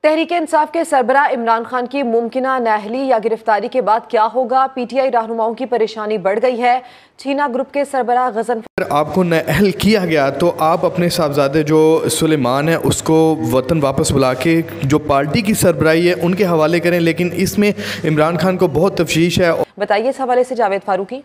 तहरीक इंसाफ के सरबराह इमरान खान की मुमकिना नाअहली या गिरफ्तारी के बाद क्या होगा? पीटीआई रहनुमाओं की परेशानी बढ़ गई है। छीना ग्रुप के सरबराह गजनफर आपको नाअहल किया गया तो आप अपने साहबजादे जो सुलेमान है उसको वतन वापस बुला के जो पार्टी की सरबराही है उनके हवाले करें, लेकिन इसमें इमरान खान को बहुत तफ्शीश है। बताइए इस हवाले से जावेद फारूकी।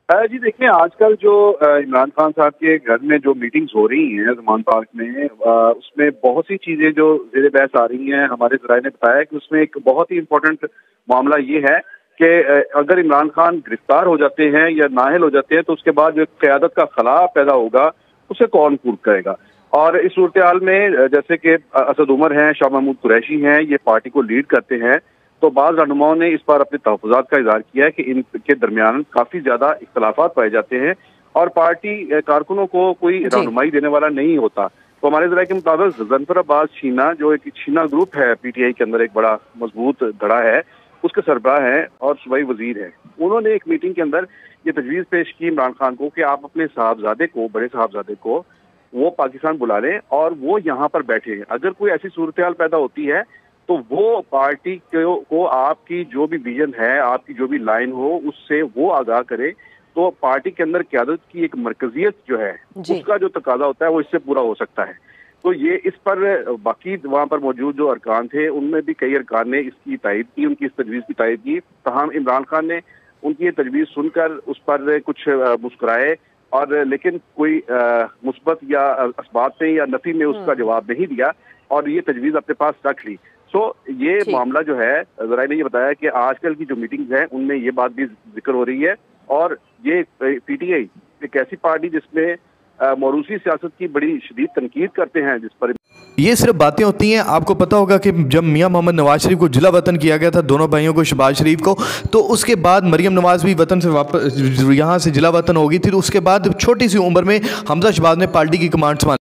जी देखिए, आजकल जो इमरान खान साहब के घर में जो मीटिंग्स हो रही हैं ज़मान पार्क में, उसमें बहुत सी चीज़ें जो ज़ेर बहस आ रही हैं। हमारे ज़राए ने बताया कि उसमें एक बहुत ही इम्पोर्टेंट मामला ये है कि अगर इमरान खान गिरफ्तार हो जाते हैं या नाअहल हो जाते हैं तो उसके बाद जो क़यादत का खला पैदा होगा उसे कौन पूरा करेगा। और इस सूरत हाल में जैसे कि असद उमर हैं, शाह महमूद कुरैशी हैं, ये पार्टी को लीड करते हैं, तो बाज़ रहनुमाओं ने इस बार अपने तहफ़्फ़ुज़ात का इज़हार किया है कि इनके दरमियान काफ़ी ज़्यादा इख्तलाफात पाए जाते हैं और पार्टी कारकुनों को कोई रहनुमाई देने वाला नहीं होता। तो हमारे ज़राए के मुताबिक गजनफर अब्बास छीना, जो एक छीना ग्रुप है पीटीआई के अंदर एक बड़ा मजबूत धड़ा है, उसके सरबराह हैं और सूबाई वजीर हैं। उन्होंने एक मीटिंग के अंदर ये तजवीज़ पेश की इमरान खान को कि आप अपने साहबजादे को, बड़े साहबजादे को वो पाकिस्तान बुला लें और वो यहाँ पर बैठे। अगर कोई ऐसी सूरत हाल पैदा होती है तो वो पार्टी को आपकी जो भी विजन है, आपकी जो भी लाइन हो, उससे वो आगाह करे, तो पार्टी के अंदर क़यादत की एक मरकजियत जो है उसका जो तकाजा होता है वो इससे पूरा हो सकता है। तो ये इस पर बाकी वहाँ पर मौजूद जो अरकान थे उनमें भी कई अरकान ने इसकी तायद की, उनकी इस तजवीज़ की तायद की। तमाम इमरान खान ने उनकी ये तजवीज़ सुनकर उस पर कुछ मुस्कुराए और लेकिन कोई मुस्बत या असबात में या नफी में उसका जवाब नहीं दिया और ये तजवीज़ अपने पास रख ली। तो ये मामला जो है, ज़राए ने ये बताया कि आजकल की जो मीटिंग्स हैं उनमें ये बात भी जिक्र हो रही है और ये पीटीआई एक ऐसी पार्टी जिसमें मौरूसी सियासत की बड़ी शदीद तनकीद करते हैं, जिस पर ये सिर्फ बातें होती हैं। आपको पता होगा कि जब मियां मोहम्मद नवाज शरीफ को जिला वतन किया गया था, दोनों भाइयों को, शहबाज शरीफ को, तो उसके बाद मरियम नवाज भी वतन से वापस यहाँ से जिला वतन होगी थी। उसके बाद छोटी सी उम्र में हमजा शहबाज ने पार्टी की कमांड संभाली।